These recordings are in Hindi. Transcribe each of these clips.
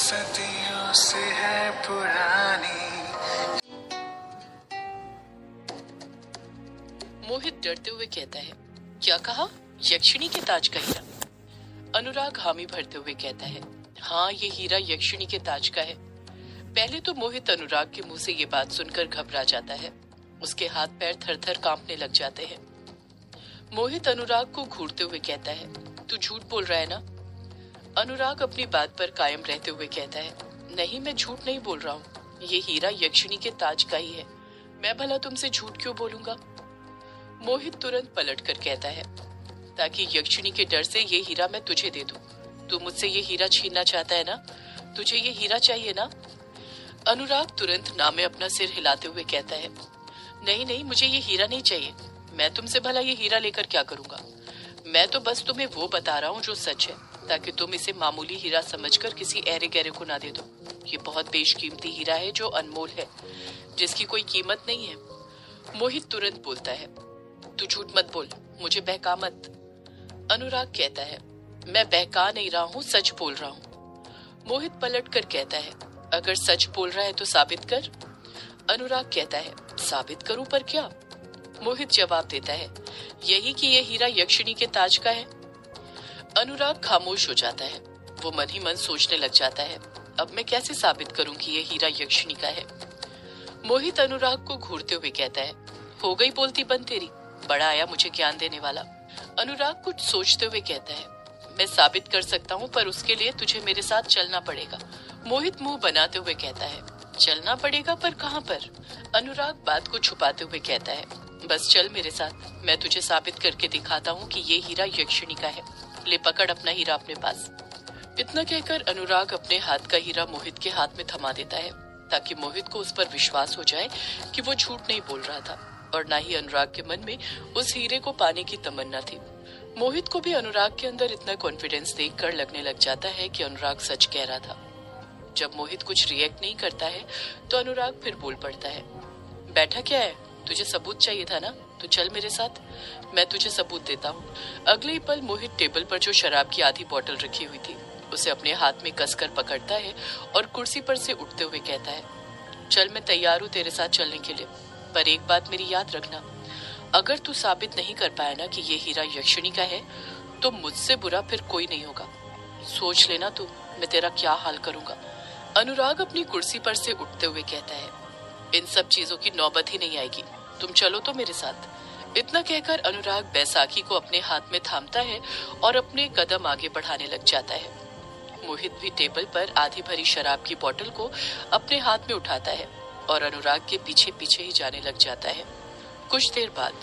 सदियों से है पुरानी। मोहित डरते हुए कहता है, क्या कहा? यक्षिणी के ताज का हीरा? अनुराग हामी भरते हुए कहता है, हाँ ये हीरा यक्षिणी के ताज का है। पहले तो मोहित अनुराग के मुंह से ये बात सुनकर घबरा जाता है। उसके हाथ पैर थर थर कांपने लग जाते हैं। मोहित अनुराग को घूरते हुए कहता है, तू झूठ बोल रहा है ना? अनुराग अपनी बात पर कायम रहते हुए कहता है, नहीं मैं झूठ नहीं बोल रहा हूँ, ये हीरा यक्षिणी के ताज का ही है। मैं भला तुमसे झूठ क्यों बोलूंगा? मोहित तुरंत पलट कर कहता है, ताकि यक्षिणी के डर से ये हीरा मैं तुझे दे दूं। तू मुझसे ये हीरा छीनना चाहता है ना? तुझे ये हीरा चाहिए ना? अनुराग तुरंत ना में अपना सिर हिलाते हुए कहता है, नहीं नहीं मुझे ये हीरा नहीं चाहिए। मैं तुमसे भला ये हीरा लेकर क्या करूंगा? मैं तो बस तुम्हें वो बता रहा हूँ जो सच है, ताकि तुम इसे मामूली हीरा समझकर किसी ऐरे गहरे को ना दे दो। ये बहुत बेशकीमती हीरा है जो अनमोल है, जिसकी कोई कीमत नहीं है। मोहित तुरंत बोलता है, तू झूठ मत बोल, मुझे बहका मत। अनुराग कहता है, मैं बहका नहीं रहा हूँ, सच बोल रहा हूँ। मोहित पलट कर कहता है, अगर सच बोल रहा है तो साबित कर। अनुराग कहता है, साबित करूं पर क्या? मोहित जवाब देता है, यही कि यह हीरा यक्षिणी के ताज का है। अनुराग खामोश हो जाता है। वो मन ही मन सोचने लग जाता है, अब मैं कैसे साबित करूं कि यह हीरा यक्षिणी का है? मोहित अनुराग को घूरते हुए कहता है, हो गई बोलती बंद तेरी, बड़ा आया मुझे ज्ञान देने वाला। अनुराग कुछ सोचते हुए कहता है, मैं साबित कर सकता हूँ, पर उसके लिए तुझे मेरे साथ चलना पड़ेगा। मोहित मुंह बनाते हुए कहता है, चलना पड़ेगा पर कहाँ पर? अनुराग बात को छुपाते हुए कहता है, बस चल मेरे साथ, मैं तुझे साबित करके दिखाता हूँ कि ये हीरा यक्षिणी का है। ले पकड़ अपना हीरा अपने पास। इतना कहकर अनुराग अपने हाथ का हीरा मोहित के हाथ में थमा देता है, ताकि मोहित को उस पर विश्वास हो जाए कि वो झूठ नहीं बोल रहा था, और ना ही अनुराग के मन में उस हीरे को पाने की तमन्ना थी। मोहित को भी अनुराग के अंदर इतना कॉन्फिडेंस देखकर लगने लग जाता है कि अनुराग सच कह रहा था। जब मोहित कुछ रिएक्ट नहीं करता है तो अनुराग फिर बोल पड़ता है, बैठा क्या है? तुझे सबूत चाहिए था ना? तो चल मेरे साथ, मैं तुझे सबूत देता हूँ। अगले ही पल मोहित टेबल पर जो शराब की आधी बोतल रखी हुई थी उसे अपने हाथ में कसकर पकड़ता है और कुर्सी पर से उठते हुए कहता है, चल मैं तैयार हूँ तेरे साथ चलने के लिए, पर एक बात मेरी याद रखना, अगर तू साबित नहीं कर पाया ना कि ये हीरा यक्षिणी का है तो मुझसे बुरा फिर कोई नहीं होगा। सोच लेना तू मैं तेरा क्या हाल करूंगा। अनुराग अपनी कुर्सी पर से उठते हुए कहता है, इन सब चीजों की नौबत ही नहीं आएगी, तुम चलो तो मेरे साथ। इतना कहकर अनुराग बैसाखी को अपने हाथ में थामता है और अपने कदम आगे बढ़ाने लग जाता है। मोहित भी टेबल पर आधी भरी शराब की बोतल को अपने हाथ में उठाता है और अनुराग के पीछे पीछे ही जाने लग जाता है। कुछ देर बाद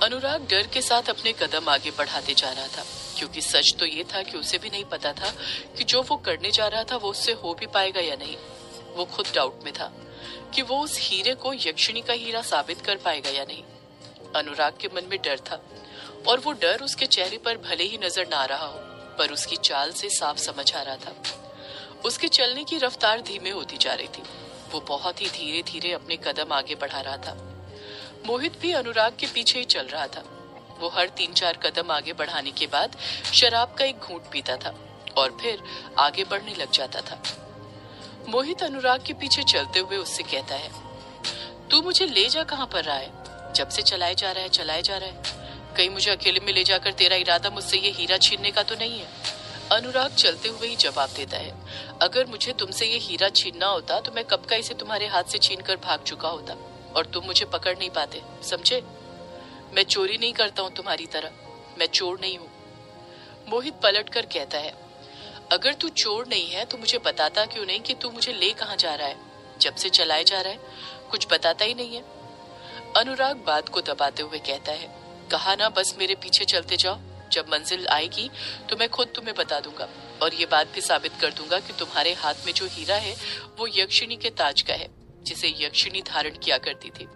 अनुराग डर के साथ अपने कदम आगे बढ़ाते जा रहा था, क्योंकि सच तो ये था कि उसे भी नहीं पता था कि जो वो करने जा रहा था वो उससे हो भी पाएगा या नहीं। वो खुद डाउट में था कि वो उस हीरे को यक्षिणी का हीरा साबित कर पाएगा या नहीं। अनुराग के मन में डर था, और वो डर उसके चेहरे पर भले ही नजर ना आ रहा हो, पर उसकी चाल से साफ समझ आ रहा था। उसके चलने की रफ्तार धीमे होती जा रही थी। वो बहुत ही धीरे धीरे अपने कदम आगे बढ़ा रहा था। मोहित भी अनुराग के पीछे ही चल रहा था। वो हर 3-4 कदम आगे बढ़ाने के बाद शराब का एक घूंट पीता था और फिर आगे बढ़ने लग जाता था। मोहित अनुराग के पीछे चलते हुए उससे कहता है, तू मुझे ले जा कहाँ पर रहा है? जब से चलाए जा रहा है, कहीं मुझे अकेले में ले जाकर तेरा इरादा मुझसे ये हीरा छीनने का तो नहीं है? अनुराग चलते हुए ही जवाब देता है, अगर मुझे तुमसे ये हीरा छीनना होता तो मैं कब का इसे तुम्हारे हाथ से छीन कर भाग चुका होता, और तुम मुझे पकड़ नहीं पाते, समझे? मैं चोरी नहीं करता हूँ तुम्हारी तरह, मैं चोर नहीं हूँ। मोहित पलट कर कहता है, अगर तू चोर नहीं है तो मुझे बताता क्यों नहीं कि तू मुझे ले कहाँ जा रहा है? जब से चलाए जा रहा है कुछ बताता ही नहीं है। अनुराग बात को दबाते हुए कहता है, कहा ना बस मेरे पीछे चलते जाओ, जब मंजिल आएगी तो मैं खुद तुम्हें बता दूंगा, और ये बात भी साबित कर दूंगा कि तुम्हारे हाथ में जो हीरा है वो यक्षिणी के ताज का है, जिसे यक्षिणी धारण किया करती थी।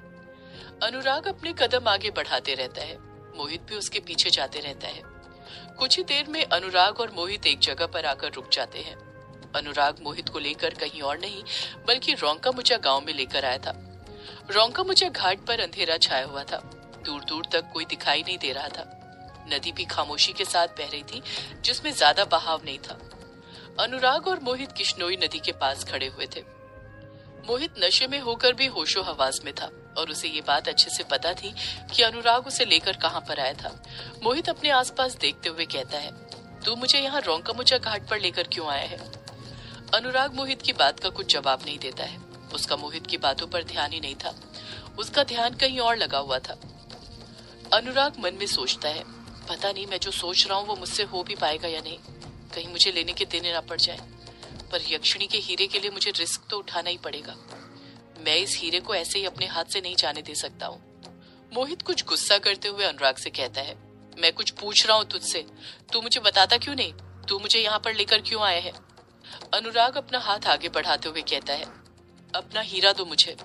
अनुराग अपने कदम आगे बढ़ाते रहता है। मोहित भी उसके पीछे जाते रहता है। कुछ ही देर में अनुराग और मोहित एक जगह पर आकर रुक जाते हैं। अनुराग मोहित को लेकर कहीं और नहीं बल्कि रोंकामुचा गांव में लेकर आया था। रोंकामुचा घाट पर अंधेरा छाया हुआ था, दूर दूर तक कोई दिखाई नहीं दे रहा था। नदी भी खामोशी के साथ बह रही थी, जिसमें ज्यादा बहाव नहीं था। अनुराग और मोहित किश्नोई नदी के पास खड़े हुए थे। मोहित नशे में होकर भी होशो हवास में था और उसे ये बात अच्छे से पता थी कि अनुराग उसे लेकर कहां पर आया था। मोहित अपने आसपास देखते हुए कहता है, तू मुझे यहाँ रोंकामुचा घाट पर लेकर क्यों आया है? अनुराग मोहित की बात का कुछ जवाब नहीं देता है। उसका मोहित की बातों पर ध्यान ही नहीं था, उसका ध्यान कहीं और लगा हुआ था। अनुराग मन में सोचता है, पता नहीं मैं जो सोच रहा हूँ वो मुझसे हो भी पाएगा या नहीं, कहीं मुझे लेने के देने ना पड़ जाए। पर यक्षिणी के हीरे के लिए मुझे रिस्क तो उठाना ही पड़ेगा। मैं इस हीरे को ऐसे ही अपने हाथ से नहीं जाने दे सकता हूँ। मोहित कुछ गुस्सा करते हुए अनुराग से कहता है, मैं कुछ पूछ रहा हूँ तुझसे, तू मुझे बताता क्यों नहीं? तू मुझे यहाँ पर लेकर क्यों आया है? अनुराग अपना हाथ आगे बढ़ाते हुए कहता है, अपना हीरा दो मुझे।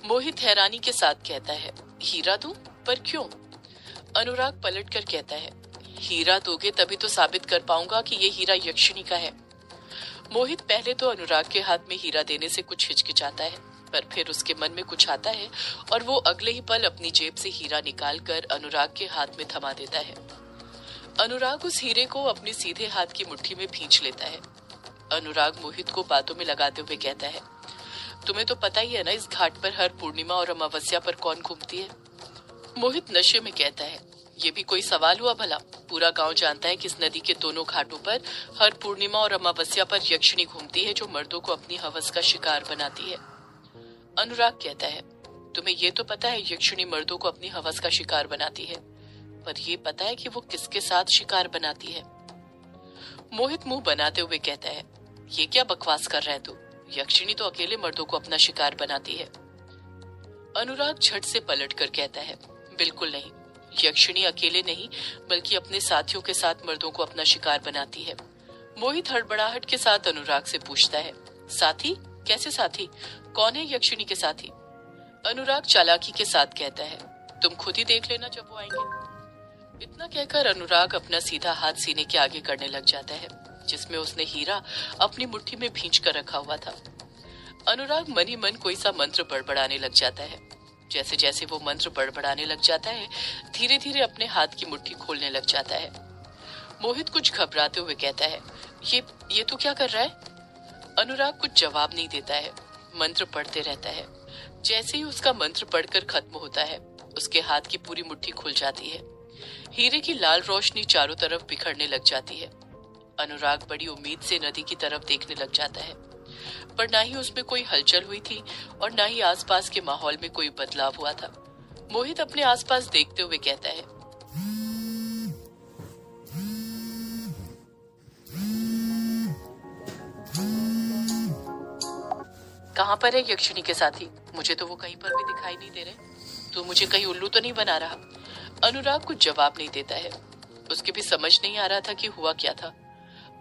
मोहित हैरानी के साथ कहता है, हीरा दूं? पर क्यों? अनुराग पलट कर कहता है, हीरा दोगे तभी तो साबित कर पाऊंगा कि ये हीरा यक्षिणी का है। मोहित पहले तो अनुराग के हाथ में हीरा देने से कुछ हिचकिचाता है, पर फिर उसके मन में कुछ आता है और वो अगले ही पल अपनी जेब से हीरा निकालकर अनुराग के हाथ में थमा देता है। अनुराग उस हीरे को अपने सीधे हाथ की मुट्ठी में भींच लेता है। अनुराग मोहित को बातों में लगाते हुए कहता है, तुम्हें तो पता ही है ना इस घाट पर हर पूर्णिमा और अमावस्या पर कौन घूमती है? मोहित नशे में कहता है, ये भी कोई सवाल हुआ भला? पूरा गांव जानता है कि इस नदी के दोनों घाटों पर हर पूर्णिमा और अमावस्या पर यक्षिणी घूमती है जो मर्दों को अपनी हवस का शिकार बनाती है। अनुराग कहता है, तुम्हें ये तो पता है यक्षिणी मर्दों को अपनी हवस का शिकार बनाती है, पर ये पता है कि वो किसके साथ शिकार बनाती है? मोहित मुंह बनाते हुए कहता है, ये क्या बकवास कर रहा है तू? यक्षिणी तो अकेले मर्दों को अपना शिकार बनाती है। अनुराग झट से पलटकर कहता है, बिल्कुल नहीं, यक्षिणी अकेले नहीं बल्कि अपने साथियों के साथ मर्दों को अपना शिकार बनाती है। मोहित हड़बड़ाहट के साथ अनुराग से पूछता है, साथी? कैसे साथी? कौन है यक्षिणी के साथी? अनुराग चालाकी के साथ कहता है, तुम खुद ही देख लेना जब वो आएंगे। इतना कहकर अनुराग अपना सीधा हाथ सीने के आगे करने लग जाता है जिसमें उसने हीरा अपनी मुट्ठी में भींच कर रखा हुआ था। अनुराग मन ही मन कोई सा मंत्र बड़बड़ाने लग जाता है। जैसे जैसे वो मंत्र बड़बड़ाने लग जाता है, धीरे धीरे अपने हाथ की मुट्ठी खोलने लग जाता है। मोहित कुछ घबराते हुए कहता है, ये तू क्या कर रहा है? अनुराग कुछ जवाब नहीं देता है, मंत्र पढ़ते रहता है। जैसे ही उसका मंत्र पढ़कर खत्म होता है, उसके हाथ की पूरी मुट्ठी खुल जाती है। हीरे की लाल रोशनी चारों तरफ बिखरने लग जाती है। अनुराग बड़ी उम्मीद से नदी की तरफ देखने लग जाता है, पर ना ही उसमें कोई हलचल हुई थी और ना ही आसपास के माहौल में कोई बदलाव हुआ था। मोहित अपने आसपास देखते हुए कहता है, कहाँ पर है यक्षिणी के साथी? मुझे तो वो कहीं पर भी दिखाई नहीं दे रहे। तू मुझे कहीं उल्लू तो नहीं बना रहा? अनुराग कुछ जवाब नहीं देता है। उसके भी समझ नहीं आ रहा था कि हुआ क्या था।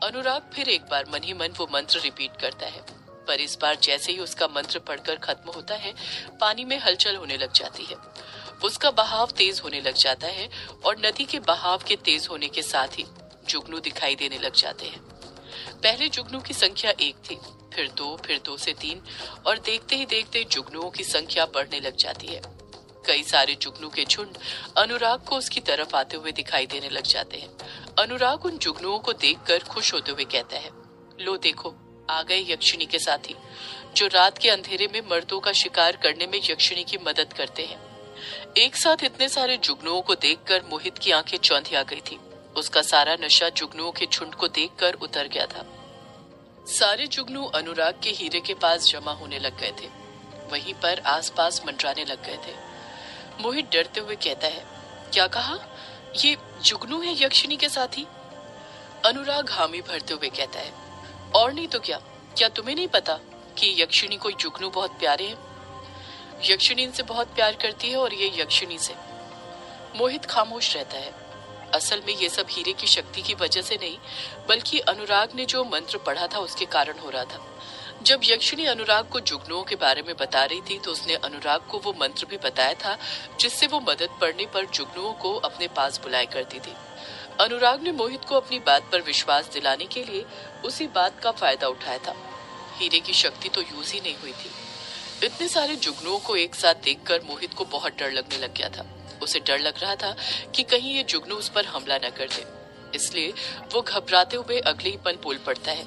अनुराग फिर एक बार मन ही मन वो मंत्र रिपीट करता है, पर इस बार जैसे ही उसका मंत्र पढ़कर खत्म होता है, पानी में हलचल होने लग जाती है। उसका बहाव तेज होने लग जाता है और नदी के बहाव के तेज होने के साथ ही जुगनू दिखाई देने लग जाते हैं। पहले जुगनू की संख्या 1 थी, फिर 2, फिर 2 से 3 और देखते ही देखते जुगनुओं की संख्या बढ़ने लग जाती है। कई सारे जुगनू के झुंड अनुराग को उसकी तरफ आते हुए दिखाई देने लग जाते हैं। अनुराग उन जुगनुओं को देखकर खुश होते हुए कहता है, लो देखो, आ गए यक्षिणी के साथी, जो रात के अंधेरे में मर्दों का शिकार करने में यक्षिणी की मदद करते हैं। एक साथ इतने सारे जुगनुओं को देखकर मोहित की आंखें चौंधी आ गई थी। उसका सारा नशा जुगनुओं के झुंड को देखकर उतर गया था। सारे जुगनू अनुराग के हीरे के पास जमा होने लग गए थे, वहीं पर आसपास मंडराने लग गए थे। मोहित डरते हुए कहता है, क्या कहा? ये जुगनू है यक्षिणी के साथी? अनुराग हामी भरते हुए कहता है, और नहीं तो क्या तुम्हें नहीं पता कि यक्षिणी को जुगनू बहुत प्यारे हैं? यक्षिणी इनसे बहुत प्यार करती है और ये यक्षिणी से। मोहित खामोश रहता है। असल में ये सब हीरे की शक्ति की वजह से नहीं, बल्कि अनुराग ने जो मंत्र पढ़ा था उसके कारण हो रहा था। जब यक्षिणी अनुराग को जुगनुओं के बारे में बता रही थी तो उसने अनुराग को वो मंत्र भी बताया था जिससे वो मदद पड़ने पर जुगनुओं को अपने पास बुलाया करती थी। अनुराग ने मोहित को अपनी बात पर विश्वास दिलाने के लिए उसी बात का फायदा उठाया था। हीरे की शक्ति तो यूज ही नहीं हुई थी। इतने सारे जुगनुओं को एक साथ देखकर मोहित को बहुत डर लगने लग गया था। उसे डर लग रहा था कि कहीं ये जुगनू उस पर हमला न कर दे। इसलिए वो घबराते हुए अगले ही पल बोल पड़ता है,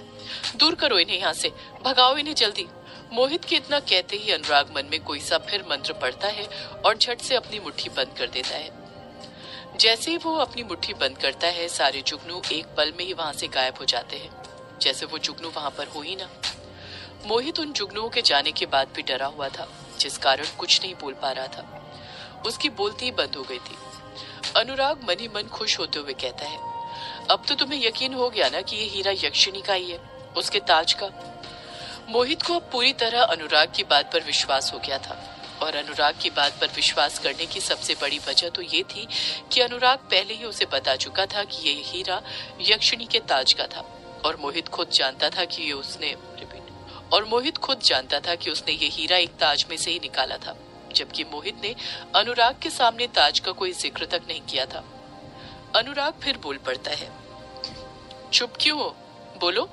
दूर करो इन्हें यहाँ से, भगाओ इन्हें जल्दी। मोहित के इतना कहते ही अनुराग मन में कोई सा फिर मंत्र पढ़ता है और झट से अपनी मुट्ठी बंद कर देता है। जैसे ही वो अपनी मुट्ठी बंद करता है, सारे जुगनू एक पल में ही वहां से गायब हो जाते हैं, जैसे वो जुगनू वहां पर हो ही ना। मोहित उन जुगनुओं के जाने के बाद भी डरा हुआ था, जिस कारण कुछ नहीं बोल पा रहा था। उसकी बोलती बंद हो गई थी। अनुराग मन ही मन खुश होते हुए कहता है, अब तो तुम्हें यकीन हो गया ना कि ये हीरा यक्षिणी का ही है, उसके ताज का। मोहित को अब पूरी तरह अनुराग की बात पर विश्वास हो गया था, और अनुराग की बात पर विश्वास करने की सबसे बड़ी वजह तो ये थी कि अनुराग पहले ही उसे बता चुका था कि ये हीरा यक्षिणी के ताज का था, और मोहित खुद जानता था कि ये हीरा एक ताज में से ही निकाला था, जबकि मोहित ने अनुराग के सामने ताज का कोई जिक्र तक नहीं किया था। अनुराग फिर बोल पड़ता है, चुप क्यों हो, बोलो,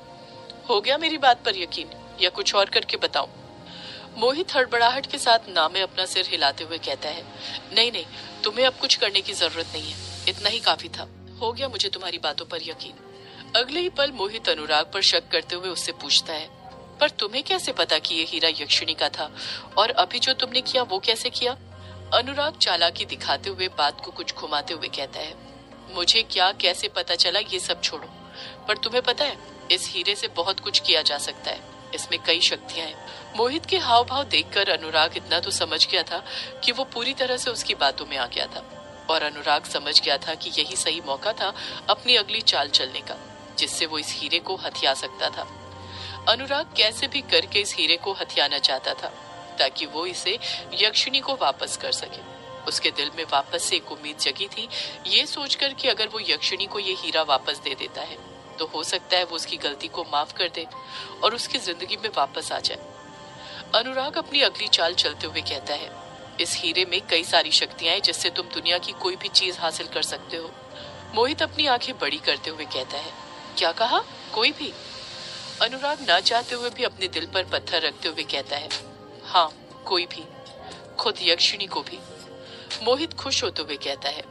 हो गया मेरी बात पर यकीन या कुछ और करके बताऊं? मोहित हड़बड़ाहट के साथ ना में अपना सिर हिलाते हुए कहता है, नहीं नहीं, तुम्हें अब कुछ करने की जरूरत नहीं है, इतना ही काफी था, हो गया मुझे तुम्हारी बातों पर यकीन। अगले ही पल मोहित अनुराग पर शक करते हुए उससे पूछता है, पर तुम्हें कैसे पता कि ये हीरा यक्षिणी का था, और अभी जो तुमने किया वो कैसे किया? अनुराग चालाकी दिखाते हुए बात को कुछ घुमाते हुए कहता है, मुझे क्या कैसे पता चला ये सब छोड़ो, पर तुम्हें पता है इस हीरे से बहुत कुछ किया जा सकता है, इसमें कई शक्तियां हैं। मोहित के हाव भाव देखकर अनुराग इतना तो समझ गया था कि वो पूरी तरह से उसकी बातों में आ गया था, और अनुराग समझ गया था कि यही सही मौका था अपनी अगली चाल चलने का, जिससे वो इस हीरे को हथिया सकता था। अनुराग कैसे भी करके इस हीरे को हथियाना चाहता था, ताकि वो इसे यक्षिणी को वापस कर सके। उसके दिल में वापस से एक उम्मीद जगी थी, ये सोचकर कि अगर वो यक्षिणी को ये हीरा वापस दे देता है तो हो सकता है वो उसकी गलती को माफ कर दे और उसकी जिंदगी में वापस आ जाए। अनुराग अपनी अगली चाल चलते हुए कहता है, इस हीरे में कई सारी शक्तियां हैं जिससे तुम दुनिया की कोई भी चीज हासिल कर सकते हो। मोहित अपनी आंखें बड़ी करते हुए कहता है, क्या कहा, कोई भी? अनुराग ना चाहते हुए भी अपने दिल पर पत्थर रखते हुए कहता है, हाँ कोई भी, खुद यक्षिणी को भी। मोहित खुश होते हुए कहता है,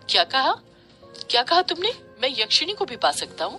क्या कहा तुमने? मैं यक्षिणी को भी पा सकता हूँ?